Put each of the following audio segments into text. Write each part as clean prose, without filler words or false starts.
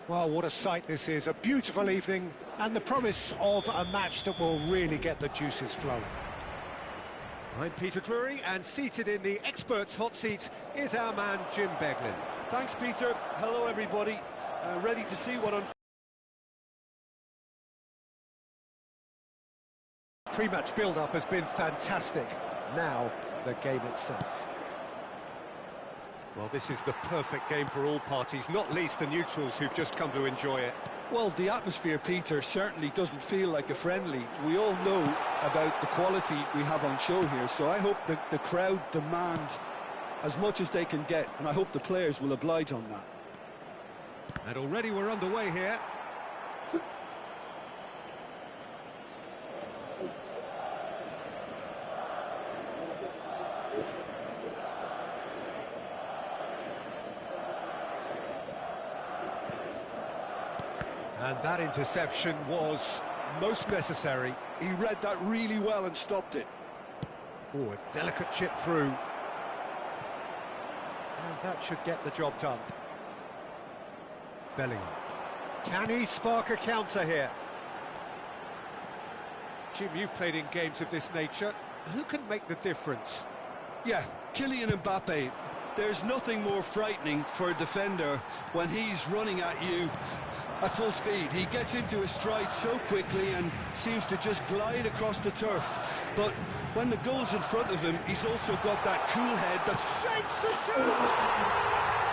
Well, what a sight this is. A beautiful evening and the promise of a match that will really get the juices flowing. I'm Peter Drury, and seated in the experts' hot seat is our man Jim Beglin. Thanks, Peter. Hello, everybody. Ready to see what Pre-match build-up has been fantastic. Now, the game itself. Well, this is the perfect game for all parties, not least the neutrals who've just come to enjoy it. Well, the atmosphere, Peter, certainly doesn't feel like a friendly. We all know about the quality we have on show here, so I hope that the crowd demand as much as they can get, and I hope the players will oblige on that. And already we're underway here. And that interception was most necessary. He read that really well and stopped it. Oh, a delicate chip through. And that should get the job done. Bellingham. Can he spark a counter here? Jim, you've played in games of this nature. Who can make the difference? Yeah, Kylian Mbappe. There's nothing more frightening for a defender when he's running at you at full speed. He gets into his stride so quickly and seems to just glide across the turf. But when the goal's in front of him, he's also got that cool head that Shapes to shoot!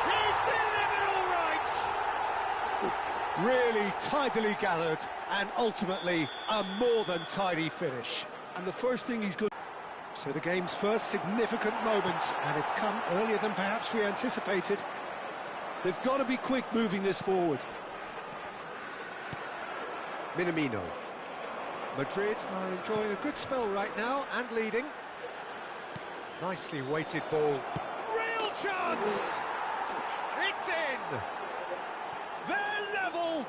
He's delivered all right! Really tidily gathered, and ultimately a more than tidy finish. and the first thing he's good. So the game's first significant moment, and it's come earlier than perhaps we anticipated. They've got to be quick moving this forward. Minamino. Madrid are enjoying a good spell right now and leading. Nicely weighted ball. Real chance! It's in! They're level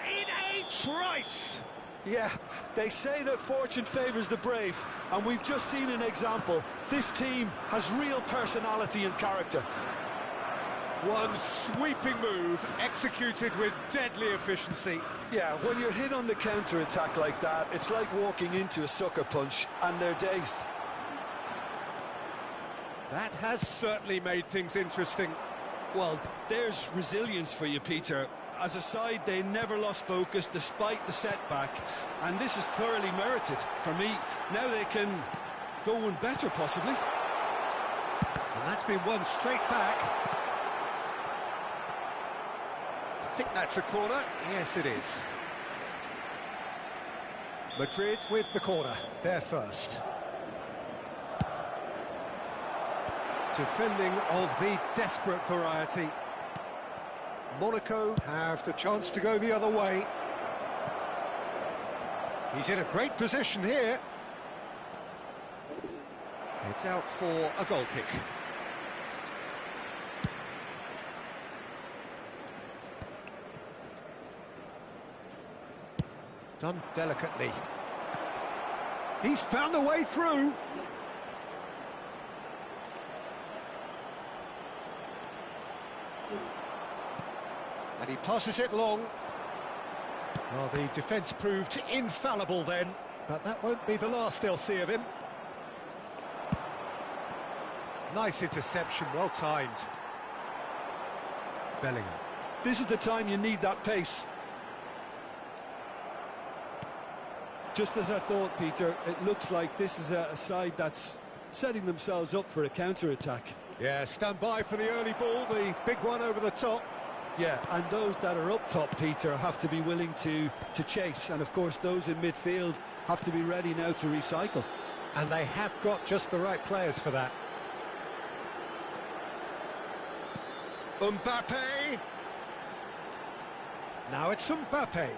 in a trice! Yeah, they say that fortune favours the brave, and we've just seen an example. This team has real personality and character. One sweeping move, executed with deadly efficiency. Yeah, when you're hit on the counter-attack like that, it's like walking into a sucker punch, and they're dazed. That has certainly made things interesting. Well, there's resilience for you, Peter. As a side, they never lost focus despite the setback, and this is thoroughly merited. For me, now they can go one better, possibly. And that's been won straight back. I think that's a corner. Yes, it is. Madrid with the corner. They're first. Defending of the desperate variety. Monaco have the chance to go the other way. He's in a great position here. It's out for a goal kick. Done delicately. He's found a way through. And he passes it long. Well, the defence proved infallible then, but that won't be the last they'll see of him. Nice interception, well timed. Bellingham. This is the time you need that pace. Just as I thought, Peter, it looks like this is a side that's setting themselves up for a counter-attack. Yeah, stand by for the early ball, the big one over the top. Yeah, and those that are up top, Peter, have to be willing to chase. And, of course, those in midfield have to be ready now to recycle. And they have got just the right players for that. Mbappe! Now it's Mbappe.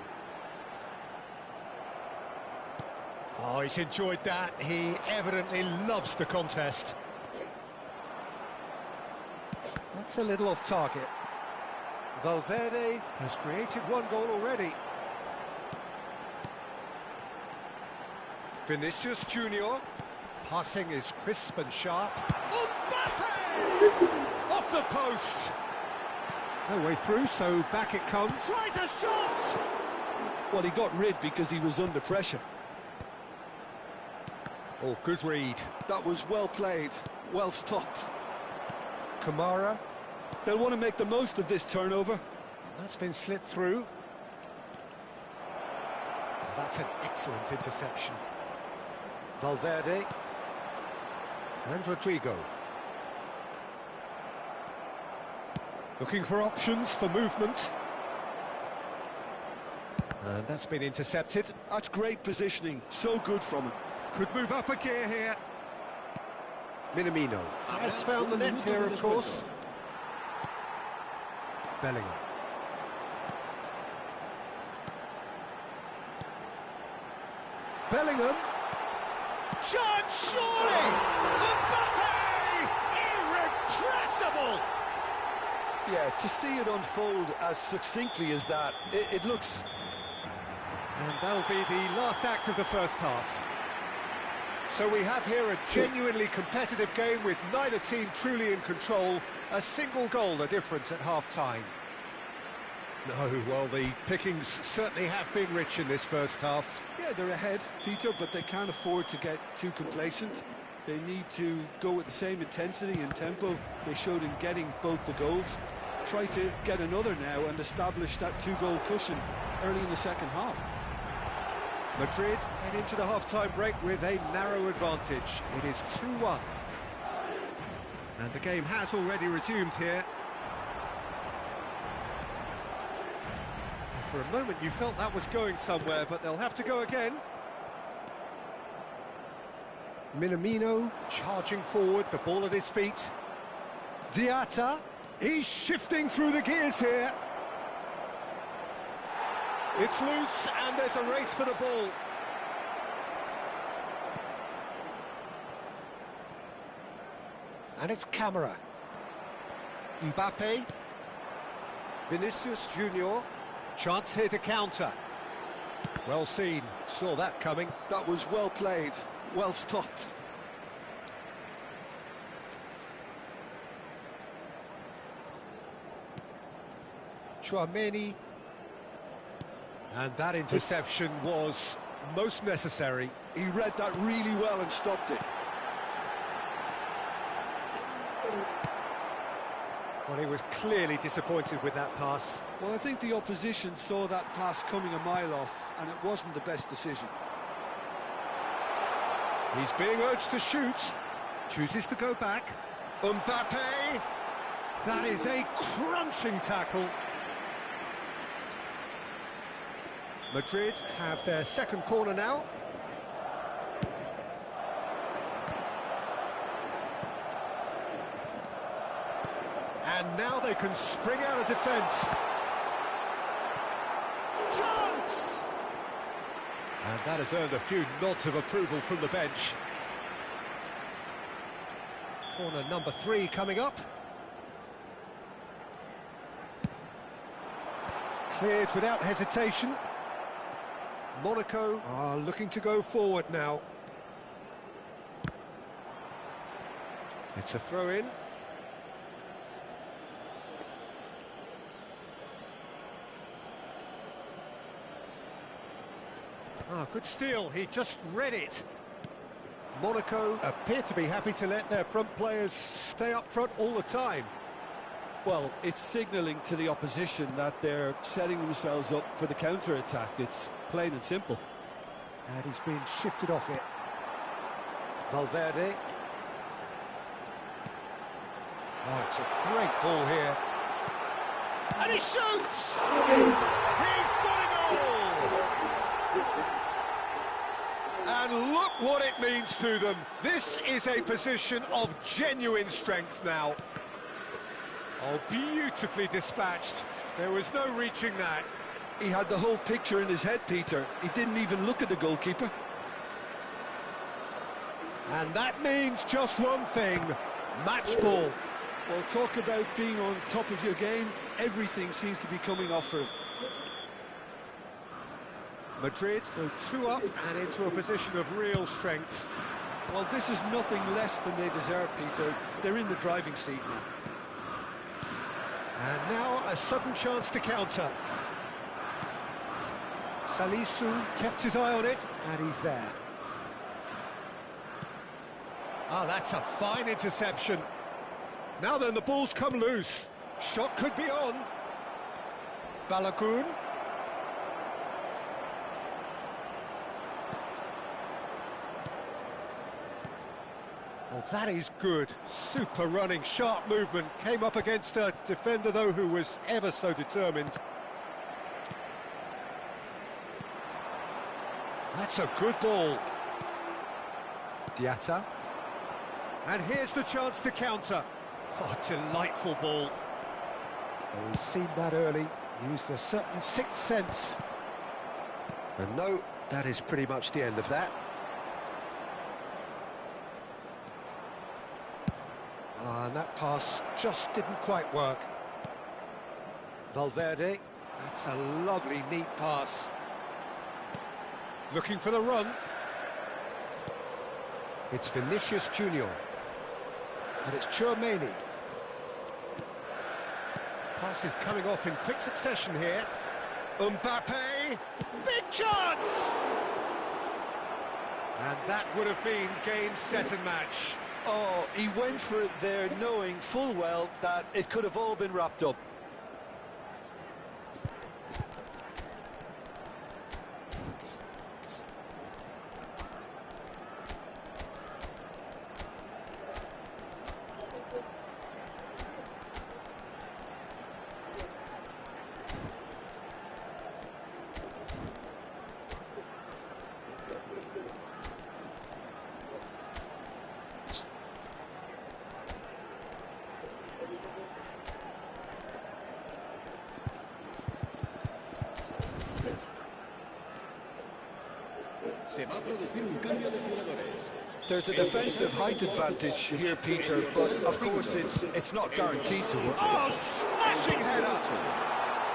Oh, he's enjoyed that. He evidently loves the contest. That's a little off target. Valverde has created one goal already. Vinicius Junior. Passing is crisp and sharp. Mbappe! Off the post. No way through, so back it comes. Tries a shot! Well, he got rid because he was under pressure. Oh, good read. That was well played, well stopped. Kamara. They'll want to make the most of this turnover. That's been slipped through. That's an excellent interception. Valverde. And Rodrigo. Looking for options for movement. And that's been intercepted. That's great positioning, so good from him. Could move up a gear here. Minamino has found the net here, of course. Bellingham. Bellingham. Chance, surely! Mbappe! Irrepressible! Yeah, to see it unfold as succinctly as that, it looks... And that'll be the last act of the first half. So we have here a genuinely competitive game with neither team truly in control. A single goal the difference at half-time. No, well, the pickings certainly have been rich in this first half. Yeah, they're ahead, Peter, but they can't afford to get too complacent. They need to go with the same intensity and tempo they showed in getting both the goals. Try to get another now and establish that two-goal cushion early in the second half. Madrid head into the half-time break with a narrow advantage. It is 2-1. And the game has already resumed here. For a moment you felt that was going somewhere, but they'll have to go again. Minamino charging forward, the ball at his feet. Diatta, he's shifting through the gears here. It's loose and there's a race for the ball. And it's Camara. Mbappe. Vinicius Junior. Chance here to counter. Well seen, saw that coming. That was well played, well stopped. Chouameni. And that interception was most necessary. He read that really well and stopped it. Well, he was clearly disappointed with that pass. Well, I think the opposition saw that pass coming a mile off, and it wasn't the best decision. He's being urged to shoot. Chooses to go back. Mbappe! That is a crunching tackle. Madrid have their second corner now. And now they can spring out of defence. Chance! And that has earned a few nods of approval from the bench. Corner number 3 coming up. Cleared without hesitation. Monaco are looking to go forward now. It's a throw-in. Good steal, he just read it. Monaco appear to be happy to let their front players stay up front all the time. Well, it's signalling to the opposition that they're setting themselves up for the counter-attack. It's plain and simple. And he's been shifted off it. Valverde. Oh, it's a great ball here. And he shoots! He's got it all! And look what it means to them. This is a position of genuine strength now. Oh, beautifully dispatched. There was no reaching that. He had the whole picture in his head, Peter. He didn't even look at the goalkeeper. And that means just one thing, match ball. Well, talk about being on top of your game. Everything seems to be coming off for him. Madrid go 2 up and into a position of real strength. Well, this is nothing less than they deserve, Peter. They're in the driving seat now. And now a sudden chance to counter. Salisu kept his eye on it, and he's there. Ah, that's a fine interception. Now then, the ball's come loose. Shot could be on. Balogun. Well, that is good. Super running, sharp movement. Came up against a defender, though, who was ever so determined. That's a good ball. Diatta. And here's the chance to counter. Oh, delightful ball. Well, he's seen that early. Used a certain sixth sense. And no, that is pretty much the end of that. And that pass just didn't quite work. Valverde, that's a lovely, neat pass. Looking for the run. It's Vinicius Junior. And it's Chouameni. Passes coming off in quick succession here. Mbappe! Big chance! And that would have been game, set and match. Oh, he went for it there, knowing full well that it could have all been wrapped up. There's a defensive height advantage here, Peter, but of course it's not guaranteed to work. Oh, smashing header!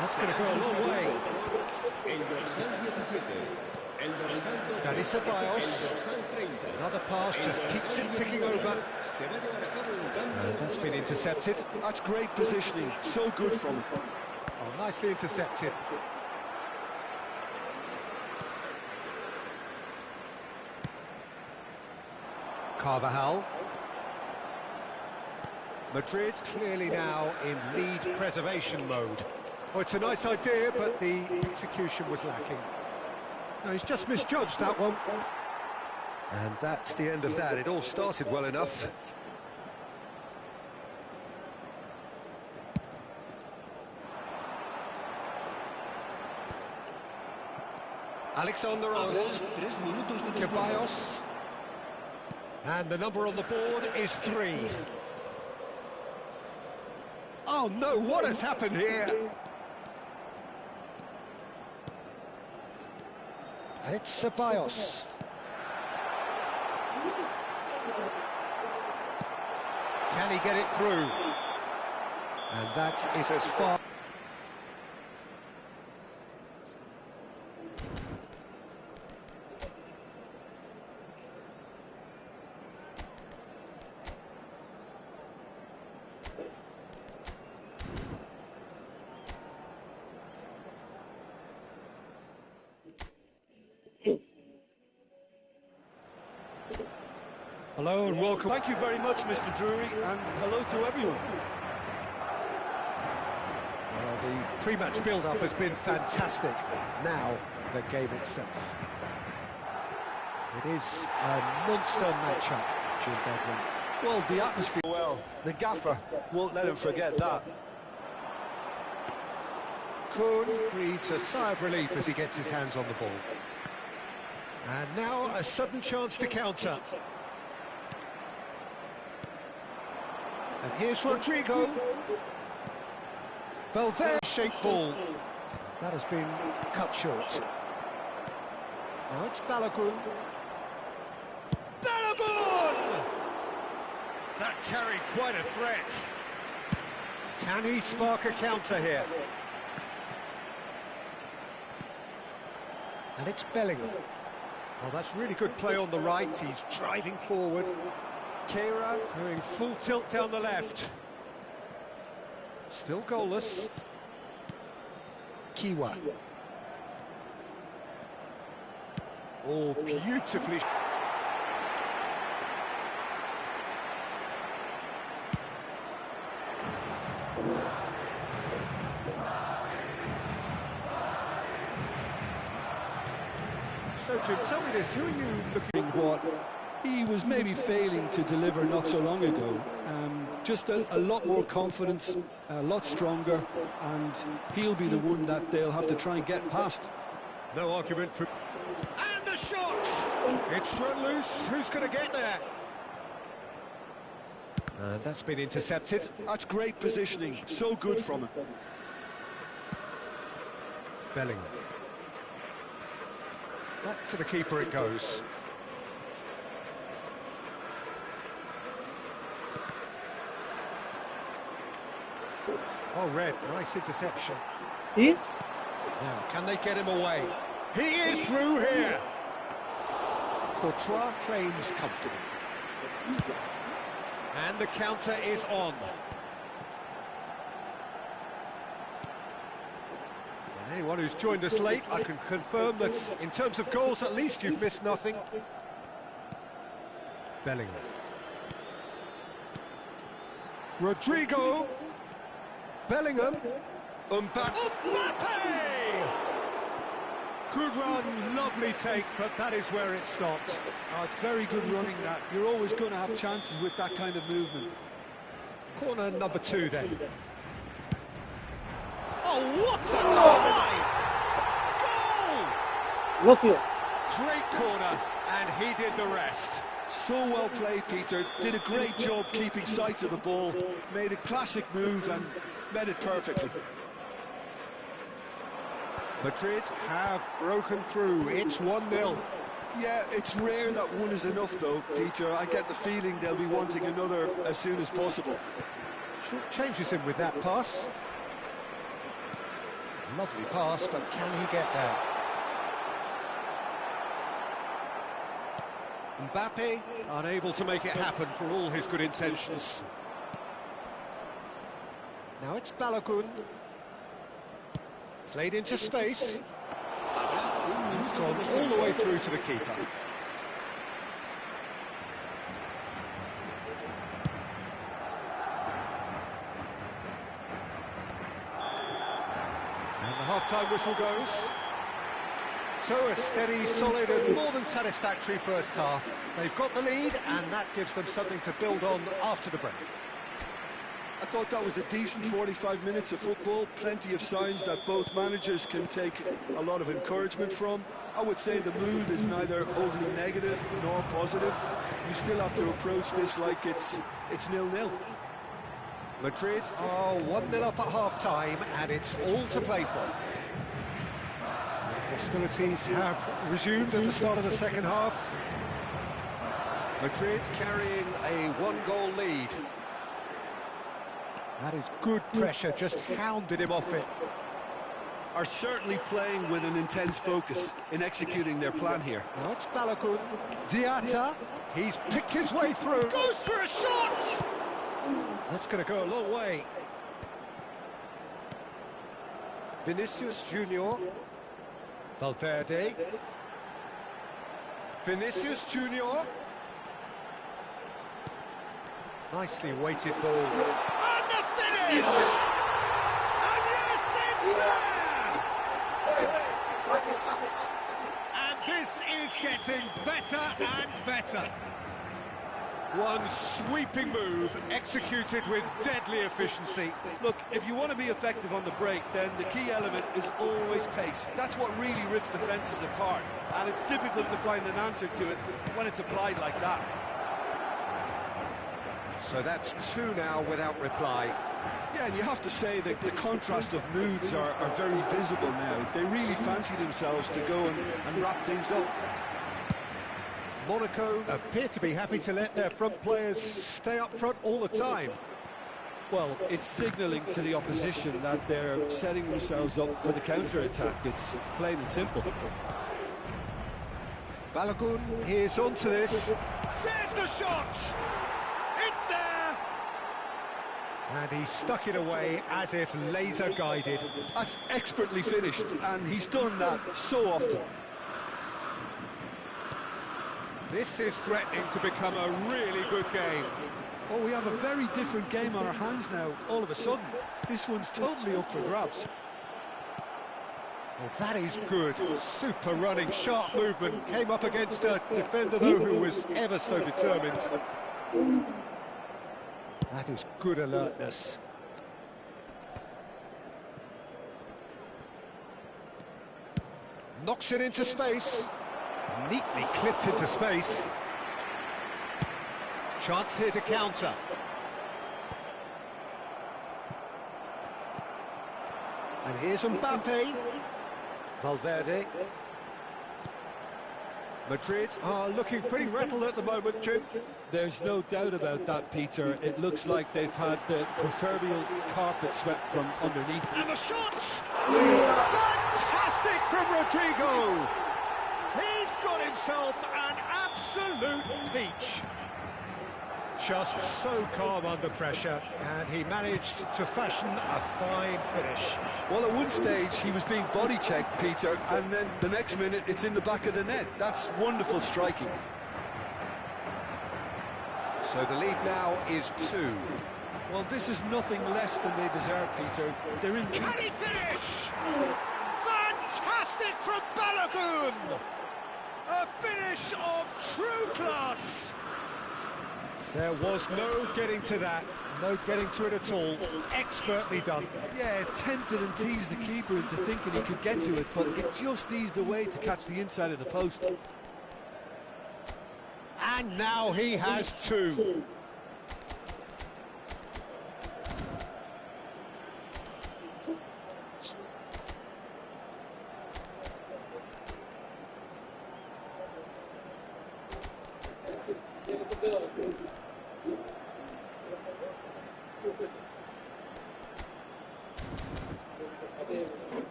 That's going to go a long way. That is Ceballos. Another pass just keeps it ticking over. And that's been intercepted. That's great positioning, so good from him. Oh, nicely intercepted. Carvajal. Madrid clearly now in lead preservation mode. Oh, it's a nice idea, but the execution was lacking. No, he's just misjudged that one. And that's the end of that. It all started well enough. Alexander-Arnold. Ceballos. And the number on the board is 3. Oh no, what has happened here? And it's Ceballos. Can he get it through? And that is as far... Hello and welcome. Thank you very much, Mr. Drury, and hello to everyone. Well, the pre-match build-up has been fantastic. Now, the game itself. It is a monster matchup, Jim Bedlam. Well, the atmosphere, well, the gaffer won't let him forget that. Kuhn breathes a sigh of relief as he gets his hands on the ball. And now a sudden chance to counter. And here's Rodrigo. Valverde shaped ball. That has been cut short. Now it's Balogun. Balogun! That carried quite a threat. Can he spark a counter here? And it's Bellingham. Well, that's really good play on the right. He's driving forward. Kehra doing full tilt down the left. Still goalless. Kiwa. Oh, beautifully. So, Jim, tell me this, who are you looking What he was maybe failing to deliver not so long ago. Just a lot more confidence, a lot stronger, and he'll be the one that they'll have to try and get past. No argument for... And the shot! It's run loose, who's going to get there? And that's been intercepted. That's great positioning, so good from him. Bellingham. Back to the keeper it goes. Oh, Red, nice interception. Yeah. Now, can they get him away? He is through here! Courtois claims comfortably. And the counter is on. Anyone who's joined us late, I can confirm that in terms of goals, at least you've missed nothing. Bellingham. Rodrigo. Bellingham. Mbappe! Good run, lovely take, but that is where it stopped. Oh, it's very good running, that. You're always going to have chances with that kind of movement. Corner number 2 then. Oh, what a dive! Goal! Love you. Great corner, and he did the rest. So well played, Peter. Did a great job keeping sight of the ball. Made a classic move and met it perfectly. Madrid have broken through. It's 1-0. Yeah, it's rare that one is enough, though, Peter. I get the feeling they'll be wanting another as soon as possible. Short changes him with that pass. Lovely pass, but can he get there? Mbappe, unable to make it happen for all his good intentions. Now it's Balogun. Played into space. He's gone all the way through to the keeper. And the half-time whistle goes. So a steady, solid and more than satisfactory first half. They've got the lead and that gives them something to build on after the break. I thought that was a decent 45 minutes of football. Plenty of signs that both managers can take a lot of encouragement from. I would say the mood is neither overly negative nor positive. You still have to approach this like it's 0-0. Madrid are 1-0 up at half-time and it's all to play for. Hostilities have resumed at the start of the second half. Madrid carrying a 1-goal lead. That is good pressure, just hounded him off it. Are certainly playing with an intense focus in executing their plan here. Now it's Balogun. Diatta, he's picked his way through. Goes for a shot! That's going to go a long way. Vinicius Junior. Valverde. Vinicius Junior. Nicely weighted ball. And the finish! And yes, it's there! And this is getting better and better. One sweeping move, executed with deadly efficiency. Look, if you want to be effective on the break, then the key element is always pace. That's what really rips defences apart. And it's difficult to find an answer to it when it's applied like that. So that's 2 now without reply. Yeah, and you have to say that the contrast of moods are very visible now. They really fancy themselves to go and wrap things up. Monaco appear to be happy to let their front players stay up front all the time. Well, it's signalling to the opposition that they're setting themselves up for the counter-attack. It's plain and simple. Balogun is onto this. There's the shot! It's there! And he stuck it away as if laser-guided. That's expertly finished, and he's done that so often. This is threatening to become a really good game. Oh, we have a very different game on our hands now, all of a sudden. This one's totally up for grabs. Well, that is good. Super running, sharp movement. Came up against a defender, though, who was ever so determined. That is good alertness. Knocks it into space. Neatly clipped into space. Chance here to counter. And here's Mbappe. Valverde. Madrid are looking pretty rattled at the moment, Jim. There's no doubt about that, Peter. It looks like they've had the proverbial carpet swept from underneath. And the shot! Fantastic from Rodrigo! He's got himself an absolute peach. just so calm under pressure, and he managed to fashion a fine finish. Well, at one stage he was being body checked, Peter, and then the next minute it's in the back of the net. That's wonderful striking. So the lead now is 2. Well, this is nothing less than they deserve, Peter. They're in... Can he finish? Fantastic from Balogun! A finish of true class! There was no getting to that, no getting to it at all. Expertly done. Yeah, tempted and teased the keeper into thinking he could get to it, but it just eased away to catch the inside of the post. And now he has 2.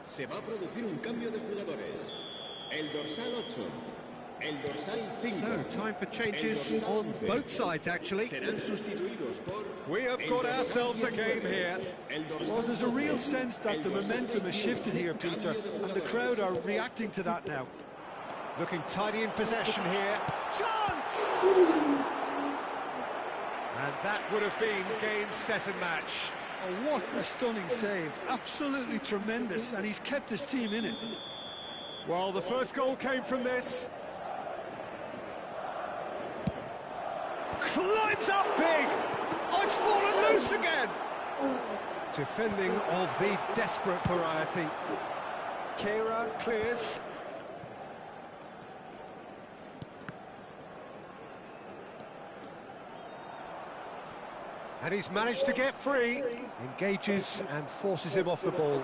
Se va a producir un cambio de jugadores. El dorsal 8, el dorsal 5. So, time for changes on both sides, actually. Serán sustituidos por... We have got ourselves a game here. Well, there's a real sense that the momentum has shifted here, Peter, and the crowd are reacting to that now. Looking tidy in possession here. Chance! And that would have been game, set and match. Oh, what a stunning save. Absolutely tremendous, and he's kept his team in it. Well, the first goal came from this. Climbs up big! Oh, it's fallen loose again! Defending of the desperate variety. Kera clears. And he's managed to get free. Engages and forces him off the ball.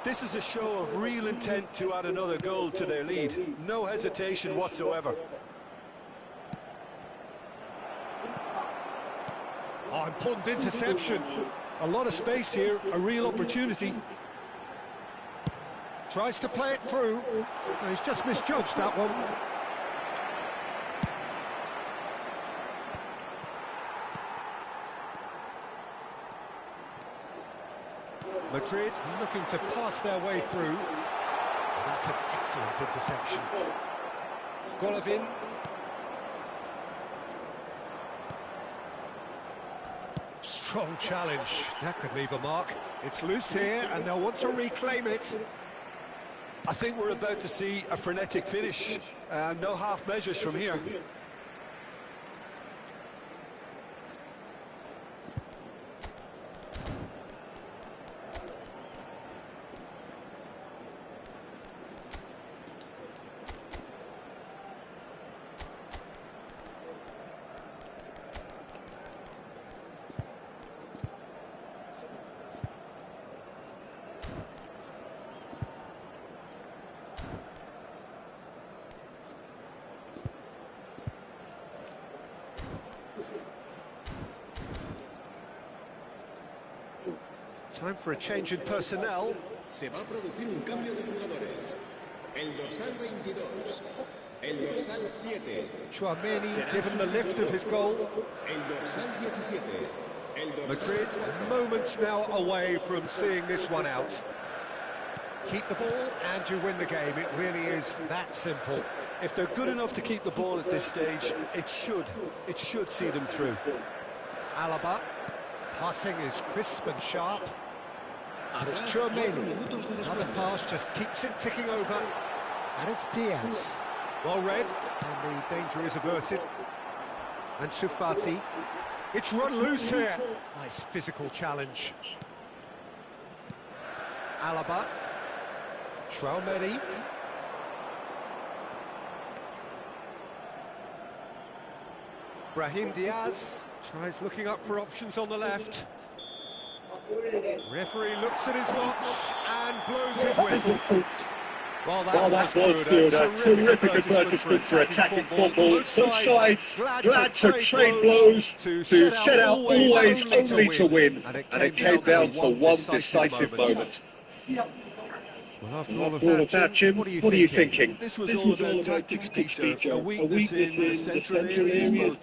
This is a show of real intent to add another goal to their lead. No hesitation whatsoever. Oh, important interception. A lot of space here, a real opportunity. Tries to play it through. No, he's just misjudged that one. Madrid looking to pass their way through. That's an excellent interception. Golovin. Strong challenge. That could leave a mark. It's loose here, and they'll want to reclaim it. I think we're about to see a frenetic finish. No half measures from here. Time for a change in personnel. Se va a producir un cambio de jugadores. El dorsal 22, el dorsal 7. Chouameni given the lift of his goal. El dorsal 17. El dorsal Madrid moments now away from seeing this one out. Keep the ball and you win the game. It really is that simple. If they're good enough to keep the ball at this stage, it should see them through. Alaba. Passing is crisp and sharp. And it's Chouameni. Another pass just keeps it ticking over. And it's Diaz. Well read, and the danger is averted. And Sufati. It's run loose here. Nice physical challenge. Alaba. Chouameni. Brahim Diaz tries looking up for options on the left. Referee looks at his watch and blows his whistle. Well, that was good. A terrific advertisement for attacking football. Both sides glad to trade blows to set out always only to win. And it came down to one decisive moment. Well, after all of that, Jim, what are you thinking? This was all about tactics, Peter. A weakness in the central areas, both